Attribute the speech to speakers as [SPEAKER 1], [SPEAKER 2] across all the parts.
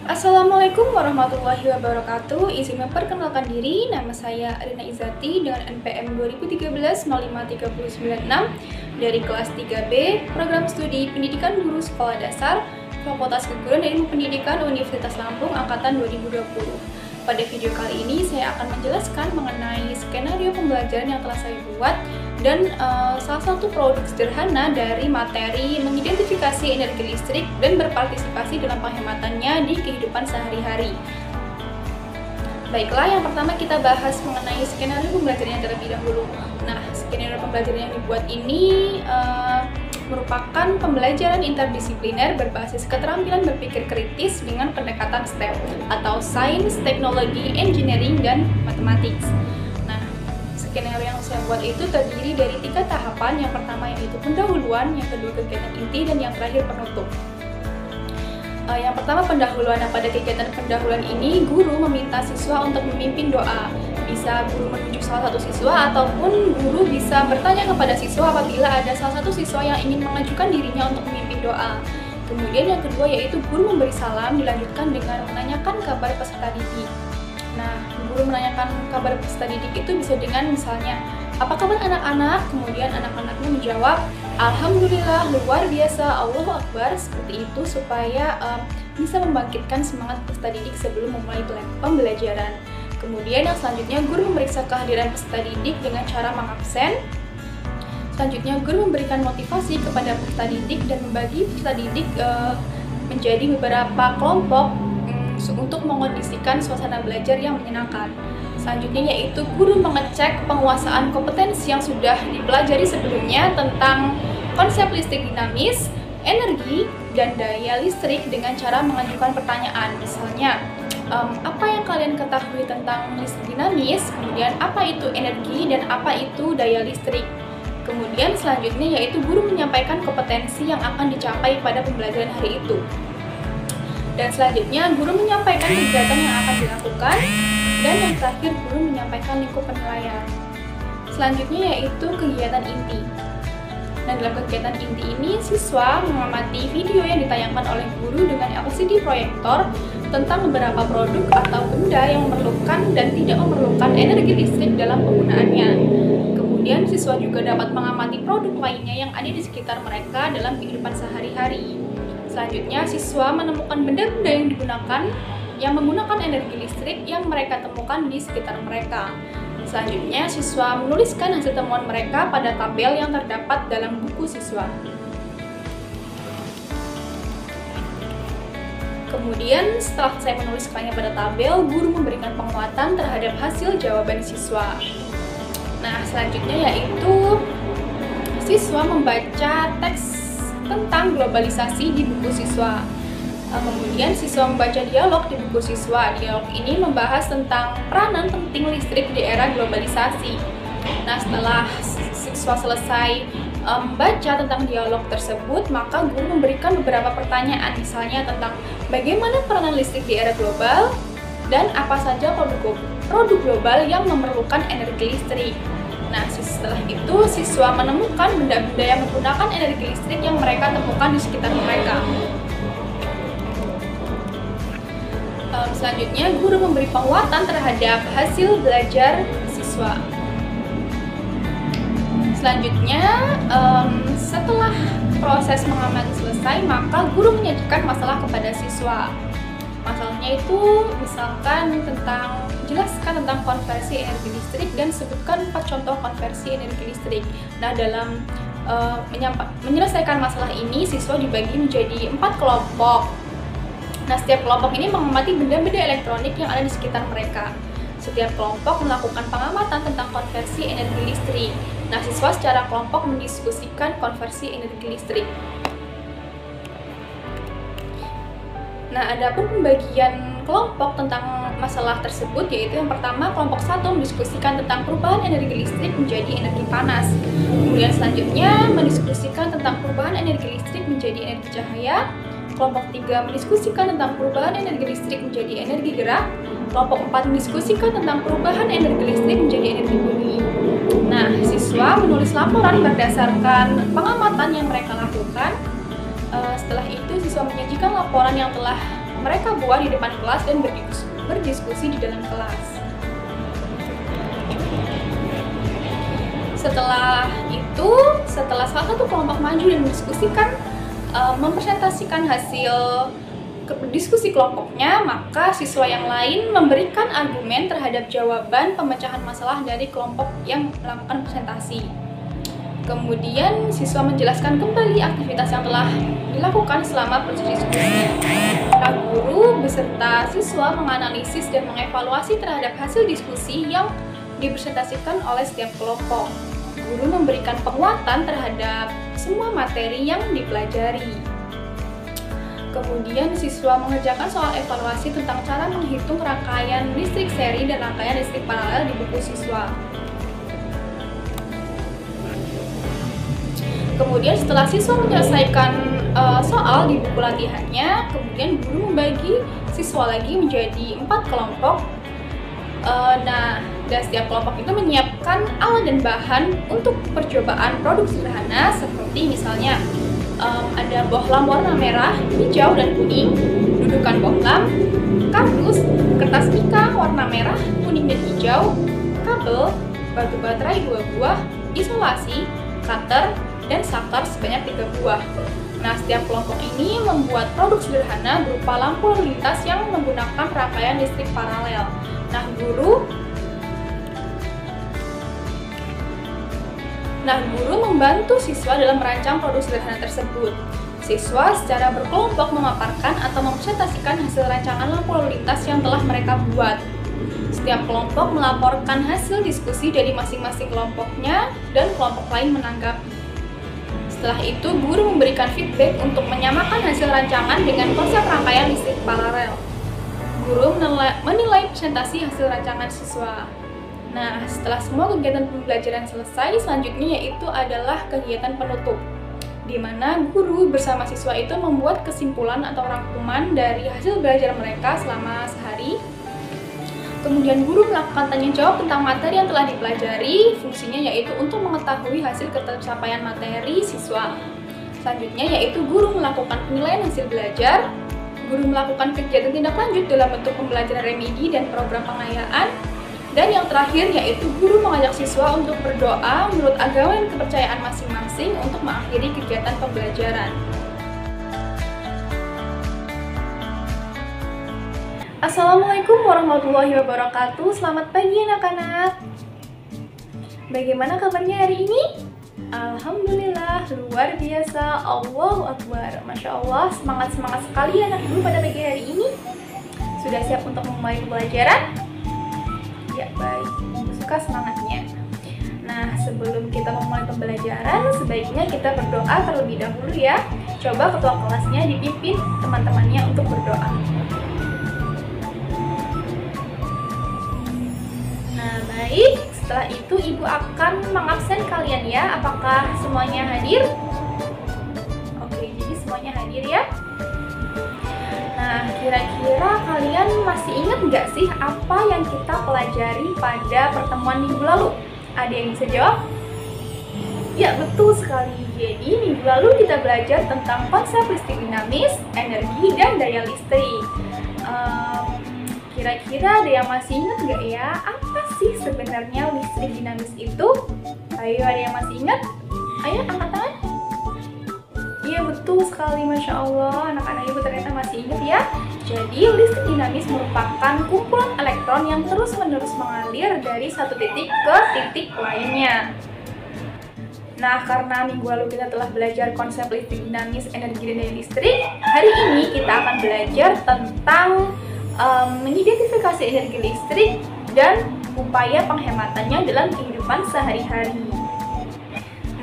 [SPEAKER 1] Assalamualaikum warahmatullahi wabarakatuh. Izin memperkenalkan diri, nama saya Arina Izati dengan NPM 2013-05-3096 dari kelas 3B, Program Studi Pendidikan Guru Sekolah Dasar, Fakultas Keguruan dan Ilmu Pendidikan Universitas Lampung Angkatan 2020. Pada video kali ini saya akan menjelaskan mengenai skenario pembelajaran yang telah saya buat dan salah satu produk sederhana dari materi mengidentifikasi energi listrik dan berpartisipasi dalam penghematannya di kehidupan sehari-hari. Baiklah, yang pertama kita bahas mengenai skenario pembelajaran terlebih dahulu. Nah, skenario pembelajaran yang dibuat ini merupakan pembelajaran interdisipliner berbasis keterampilan berpikir kritis dengan pendekatan STEM atau Sains, Teknologi, Engineering, dan Mathematics. Nah, skenario yang saya buat itu terdiri dari 3 tahapan. Yang pertama yaitu pendahuluan, yang kedua kegiatan inti, dan yang terakhir penutup. Yang pertama pendahuluan. Nah, pada kegiatan pendahuluan ini guru meminta siswa untuk memimpin doa. Bisa guru menunjuk salah satu siswa ataupun guru bisa bertanya kepada siswa apabila ada salah satu siswa yang ingin mengajukan dirinya untuk memimpin doa. Kemudian yang kedua yaitu guru memberi salam, dilanjutkan dengan menanyakan kabar peserta didik. Nah, guru menanyakan kabar peserta didik itu bisa dengan misalnya, apa kabar anak-anak? Kemudian anak-anaknya menjawab, Alhamdulillah, luar biasa, Allahu Akbar, seperti itu supaya bisa membangkitkan semangat peserta didik sebelum memulai pembelajaran. Kemudian yang selanjutnya guru memeriksa kehadiran peserta didik dengan cara mengabsen. Selanjutnya guru memberikan motivasi kepada peserta didik dan membagi peserta didik menjadi beberapa kelompok untuk mengondisikan suasana belajar yang menyenangkan. Selanjutnya yaitu guru mengecek penguasaan kompetensi yang sudah dipelajari sebelumnya tentang konsep listrik dinamis, energi, dan daya listrik dengan cara mengajukan pertanyaan. Misalnya, apa yang kalian ketahui tentang listrik dinamis, kemudian apa itu energi, dan apa itu daya listrik. Kemudian selanjutnya yaitu guru menyampaikan kompetensi yang akan dicapai pada pembelajaran hari itu. Dan selanjutnya guru menyampaikan kegiatan yang akan dilakukan. Dan yang terakhir, guru menyampaikan lingkup penilaian. Selanjutnya yaitu kegiatan inti. Nah, dalam kegiatan inti ini, siswa mengamati video yang ditayangkan oleh guru dengan LCD proyektor tentang beberapa produk atau benda yang memerlukan dan tidak memerlukan energi listrik dalam penggunaannya. Kemudian, siswa juga dapat mengamati produk lainnya yang ada di sekitar mereka dalam kehidupan sehari-hari. Selanjutnya, siswa menemukan benda-benda yang digunakan yang menggunakan energi listrik yang mereka temukan di sekitar mereka. Selanjutnya, siswa menuliskan hasil temuan mereka pada tabel yang terdapat dalam buku siswa. Kemudian, setelah saya menuliskannya pada tabel, guru memberikan penguatan terhadap hasil jawaban siswa. Nah, selanjutnya yaitu siswa membaca teks tentang globalisasi di buku siswa. Kemudian siswa membaca dialog di buku siswa. Dialog ini membahas tentang peranan penting listrik di era globalisasi. Nah, setelah siswa selesai membaca tentang dialog tersebut, maka guru memberikan beberapa pertanyaan, misalnya tentang bagaimana peranan listrik di era global dan apa saja produk global yang memerlukan energi listrik. Nah, setelah itu siswa menemukan benda-benda yang menggunakan energi listrik yang mereka temukan di sekitar mereka. Selanjutnya, guru memberi penguatan terhadap hasil belajar siswa. Selanjutnya, setelah proses mengamati selesai, maka guru menyajikan masalah kepada siswa. Masalahnya itu misalkan jelaskan tentang konversi energi listrik dan sebutkan 4 contoh konversi energi listrik. Nah, dalam menyelesaikan masalah ini, siswa dibagi menjadi 4 kelompok. Nah, setiap kelompok ini mengamati benda-benda elektronik yang ada di sekitar mereka. Setiap kelompok melakukan pengamatan tentang konversi energi listrik. Nah, siswa secara kelompok mendiskusikan konversi energi listrik. Nah, adapun pembagian kelompok tentang masalah tersebut yaitu yang pertama, kelompok 1 mendiskusikan tentang perubahan energi listrik menjadi energi panas. Kemudian selanjutnya mendiskusikan tentang perubahan energi listrik menjadi energi cahaya. Kelompok 3 mendiskusikan tentang perubahan energi listrik menjadi energi gerak. Kelompok 4 mendiskusikan tentang perubahan energi listrik menjadi energi bunyi. Nah, siswa menulis laporan berdasarkan pengamatan yang mereka lakukan. Setelah itu, siswa menyajikan laporan yang telah mereka buat di depan kelas dan berdiskusi di dalam kelas. Setelah itu, setelah salah satu kelompok maju dan mendiskusikan, mempresentasikan hasil diskusi kelompoknya, maka siswa yang lain memberikan argumen terhadap jawaban pemecahan masalah dari kelompok yang melakukan presentasi. Kemudian siswa menjelaskan kembali aktivitas yang telah dilakukan selama proses diskusi. Nah, guru beserta siswa menganalisis dan mengevaluasi terhadap hasil diskusi yang dipresentasikan oleh setiap kelompok. Guru memberikan penguatan terhadap semua materi yang dipelajari. Kemudian siswa mengerjakan soal evaluasi tentang cara menghitung rangkaian listrik seri dan rangkaian listrik paralel di buku siswa. Kemudian setelah siswa menyelesaikan soal di buku latihannya, kemudian guru membagi siswa lagi menjadi 4 kelompok. Dan setiap kelompok itu menyiapkan alat dan bahan untuk percobaan produk sederhana seperti misalnya ada bohlam warna merah, hijau, dan kuning, dudukan bohlam, kardus, kertas mika warna merah, kuning, dan hijau, kabel, batu baterai 2 buah, isolasi, cutter, dan saklar sebanyak 3 buah. Nah, setiap kelompok ini membuat produk sederhana berupa lampu lalu lintas yang menggunakan rangkaian listrik paralel. Nah, guru membantu siswa dalam merancang produk sederhana tersebut. Siswa secara berkelompok memaparkan atau mempresentasikan hasil rancangan lampu lalu lintas yang telah mereka buat. Setiap kelompok melaporkan hasil diskusi dari masing-masing kelompoknya dan kelompok lain menanggapi. Setelah itu, guru memberikan feedback untuk menyamakan hasil rancangan dengan konsep rangkaian listrik paralel. Guru menilai presentasi hasil rancangan siswa. Nah, setelah semua kegiatan pembelajaran selesai, selanjutnya yaitu adalah kegiatan penutup, di mana guru bersama siswa itu membuat kesimpulan atau rangkuman dari hasil belajar mereka selama sehari. Kemudian guru melakukan tanya jawab tentang materi yang telah dipelajari, fungsinya yaitu untuk mengetahui hasil tercapaian materi siswa. Selanjutnya yaitu guru melakukan penilaian hasil belajar, guru melakukan kegiatan tindak lanjut dalam bentuk pembelajaran remedi dan program pengayaan, dan yang terakhir yaitu guru mengajak siswa untuk berdoa menurut agama dan kepercayaan masing-masing untuk mengakhiri kegiatan pembelajaran. Assalamualaikum warahmatullahi wabarakatuh. Selamat pagi anak-anak. Bagaimana kabarnya hari ini? Alhamdulillah, luar biasa. Allahu Akbar. Masya Allah, semangat-semangat sekali anak ibu pada pagi hari ini. Sudah siap untuk memulai pembelajaran? Ya, baik. Suka semangatnya. Nah, sebelum kita memulai pembelajaran, sebaiknya kita berdoa terlebih dahulu ya. Coba ketua kelasnya dipimpin teman-temannya untuk berdoa. Nah, baik. Setelah itu, Ibu akan mengabsen kalian ya. Apakah semuanya hadir? Oke, jadi semuanya hadir ya. Nah, kira-kira kalian masih ingat nggak sih apa yang kita pelajari pada pertemuan minggu lalu? Ada yang bisa jawab? Ya, betul sekali. Jadi, minggu lalu kita belajar tentang konsep listrik dinamis, energi, dan daya listrik. Kira-kira ada yang masih ingat nggak ya? Apa sih sebenarnya listrik dinamis itu? Ayo, ada yang masih ingat? Ayo, angkat tangan. Iya, betul sekali, Masya Allah. Anak-anak ibu ternyata masih ingat ya. Jadi, listrik dinamis merupakan kumpulan elektron yang terus-menerus mengalir dari satu titik ke titik lainnya. Nah, karena minggu lalu kita telah belajar konsep listrik dinamis, energi, dan daya listrik, hari ini kita akan belajar tentang mengidentifikasi energi listrik dan upaya penghematannya dalam kehidupan sehari-hari.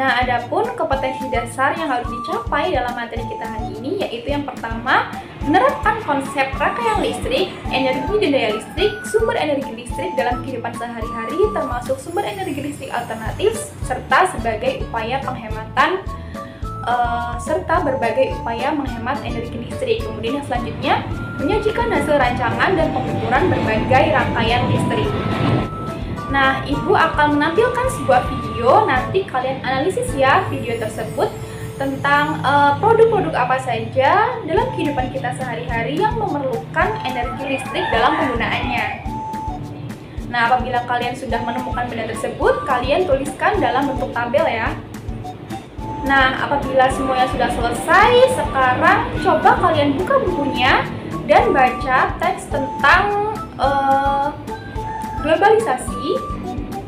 [SPEAKER 1] Nah, adapun kompetensi dasar yang harus dicapai dalam materi kita hari ini yaitu yang pertama, menerapkan konsep rangkaian listrik, energi dan daya listrik, sumber energi listrik dalam kehidupan sehari-hari termasuk sumber energi listrik alternatif serta sebagai upaya penghematan serta berbagai upaya menghemat energi listrik. Kemudian yang selanjutnya, menyajikan hasil rancangan dan pengukuran berbagai rangkaian listrik. Nah, Ibu akan menampilkan sebuah video, nanti kalian analisis ya video tersebut. tentang produk-produk apa saja dalam kehidupan kita sehari-hari yang memerlukan energi listrik dalam penggunaannya. Nah, apabila kalian sudah menemukan benda tersebut, kalian tuliskan dalam bentuk tabel ya. Nah, apabila semuanya sudah selesai, sekarang coba kalian buka bukunya dan baca teks tentang globalisasi.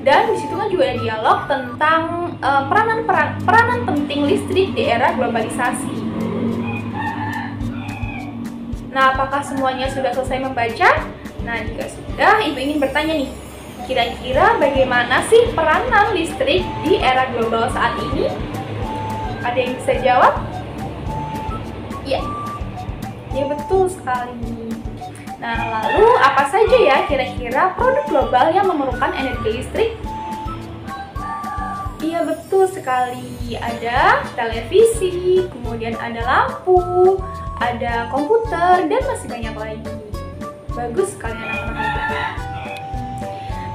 [SPEAKER 1] Dan disitu kan juga ada dialog tentang peranan penting listrik di era globalisasi. Nah, apakah semuanya sudah selesai membaca? Nah, jika sudah, Ibu ingin bertanya nih, kira-kira bagaimana sih peranan listrik di era global saat ini? Ada yang bisa jawab? Iya, ya betul sekali. Nah, lalu apa saja ya kira-kira produk global yang memerlukan energi listrik? Iya, betul sekali. Ada televisi, kemudian ada lampu, ada komputer, dan masih banyak lagi. Bagus sekali anak-anak.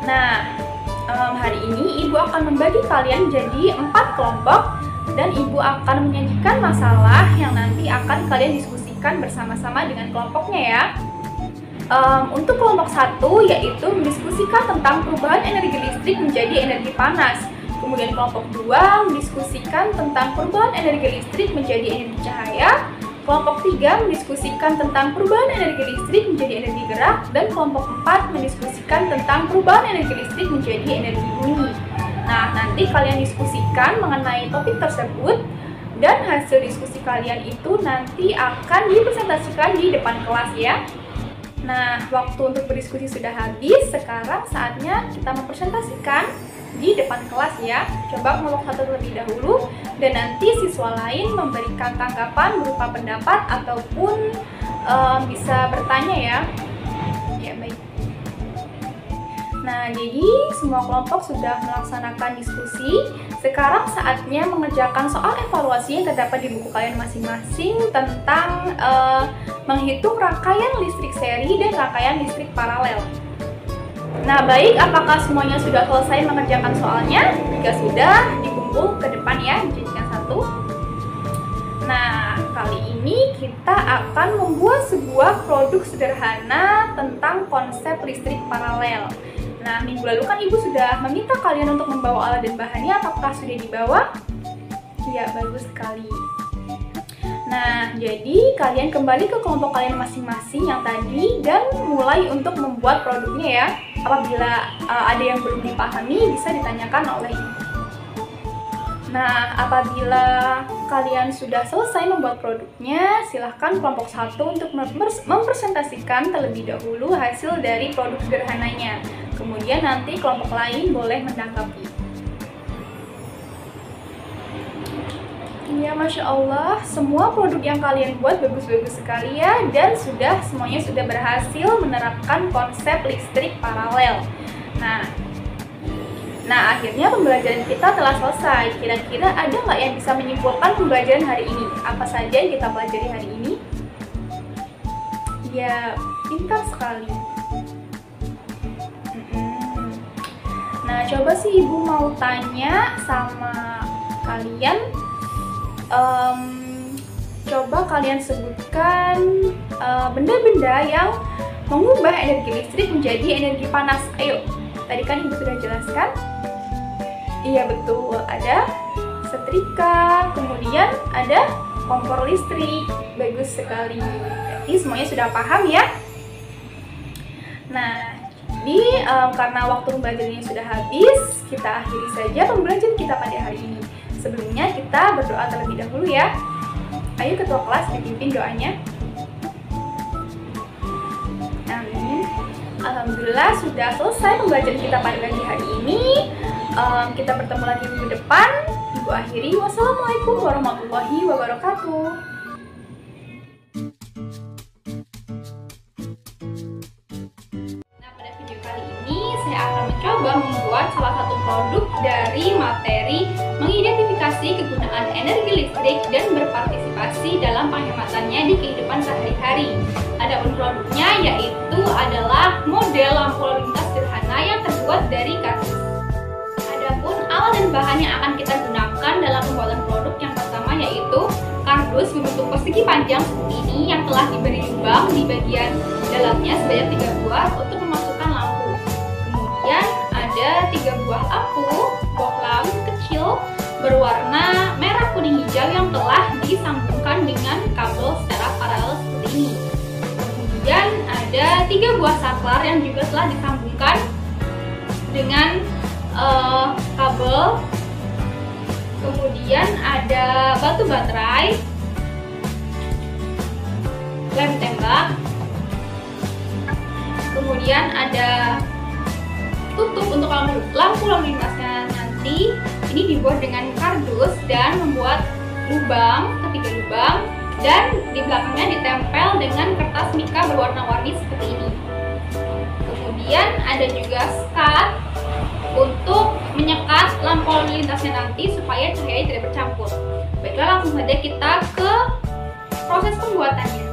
[SPEAKER 1] Nah, hari ini Ibu akan membagi kalian jadi 4 kelompok dan Ibu akan menyajikan masalah yang nanti akan kalian diskusikan bersama-sama dengan kelompoknya ya. Untuk kelompok 1 yaitu mendiskusikan tentang perubahan energi listrik menjadi energi panas. Kemudian kelompok 2 mendiskusikan tentang perubahan energi listrik menjadi energi cahaya. Kelompok 3 mendiskusikan tentang perubahan energi listrik menjadi energi gerak. Dan kelompok 4 mendiskusikan tentang perubahan energi listrik menjadi energi bunyi. Nah, nanti kalian diskusikan mengenai topik tersebut dan hasil diskusi kalian itu nanti akan dipresentasikan di depan kelas ya. Nah, waktu untuk berdiskusi sudah habis, sekarang saatnya kita mempresentasikan di depan kelas ya. Coba kelompok 1 terlebih dahulu, dan nanti siswa lain memberikan tanggapan berupa pendapat ataupun bisa bertanya ya. Ya, baik. Nah, jadi semua kelompok sudah melaksanakan diskusi. Sekarang saatnya mengerjakan soal evaluasi yang terdapat di buku kalian masing-masing tentang menghitung rangkaian listrik seri dan rangkaian listrik paralel. Nah, baik, apakah semuanya sudah selesai mengerjakan soalnya? Jika sudah, dikumpul ke depan ya, dijadikan satu. Nah, kali ini kita akan membuat sebuah produk sederhana tentang konsep listrik paralel. Nah, minggu lalu kan Ibu sudah meminta kalian untuk membawa alat dan bahannya, apakah sudah dibawa? Iya, bagus sekali. Nah, jadi kalian kembali ke kelompok kalian masing-masing yang tadi dan mulai untuk membuat produknya ya. Apabila ada yang belum dipahami, bisa ditanyakan oleh Ibu. Nah, apabila kalian sudah selesai membuat produknya, silahkan kelompok 1 untuk mempresentasikan terlebih dahulu hasil dari produk sederhananya. Kemudian nanti kelompok lain boleh menanggapi. Ya, Masya Allah, semua produk yang kalian buat bagus-bagus sekali ya, dan semuanya sudah berhasil menerapkan konsep listrik paralel. Nah, akhirnya pembelajaran kita telah selesai. Kira-kira ada nggak yang bisa menyimpulkan pembelajaran hari ini? Apa saja yang kita pelajari hari ini? Ya, pintar sekali. Nah, coba sih Ibu mau tanya sama kalian. Coba kalian sebutkan benda-benda yang mengubah energi listrik menjadi energi panas. Ayo, tadi kan Ibu sudah jelaskan. Iya, betul, ada setrika, kemudian ada kompor listrik. Bagus sekali. Jadi semuanya sudah paham ya. Nah, jadi karena waktu pembelajarannya sudah habis, kita akhiri saja pembelajaran kita pada hari ini. Sebelumnya kita berdoa terlebih dahulu ya. Ayo ketua kelas dipimpin doanya. Amin. Alhamdulillah sudah selesai pembelajaran kita pada pagi hari ini. Kita bertemu lagi minggu depan. Ibu akhiri. Wassalamualaikum warahmatullahi wabarakatuh. Nah, pada video kali ini saya akan mencoba membuat salah satu produk dari materi mengidentifikasi kegunaan energi listrik dan berpartisipasi dalam penghematannya di kehidupan sehari-hari. Adapun produknya yaitu adalah model lampu lalu lintas sederhana yang terbuat dari kasus. Adapun alat alat dan bahan yang akan kita gunakan dalam pembuatan produk yang pertama yaitu kardus berbentuk persegi panjang seperti ini yang telah diberi lubang di bagian dalamnya sebanyak 3 buah untuk memasukkan lampu. Kemudian ada 3 buah lampu kecil berwarna merah kuning hijau yang telah disambungkan dengan kabel secara paralel seperti ini. Kemudian ada 3 buah saklar yang juga telah disambungkan dengan kabel. Kemudian ada batu baterai, lem tembak, kemudian ada tutup untuk lampu lalu lintasnya nanti. Ini dibuat dengan kardus dan membuat lubang, ketiga lubang, dan di belakangnya ditempel dengan kertas mika berwarna-warni seperti ini. Kemudian ada juga skat untuk menyekat lampu lalu lintasnya nanti supaya cahaya tidak bercampur. Baiklah, langsung saja kita ke proses pembuatannya.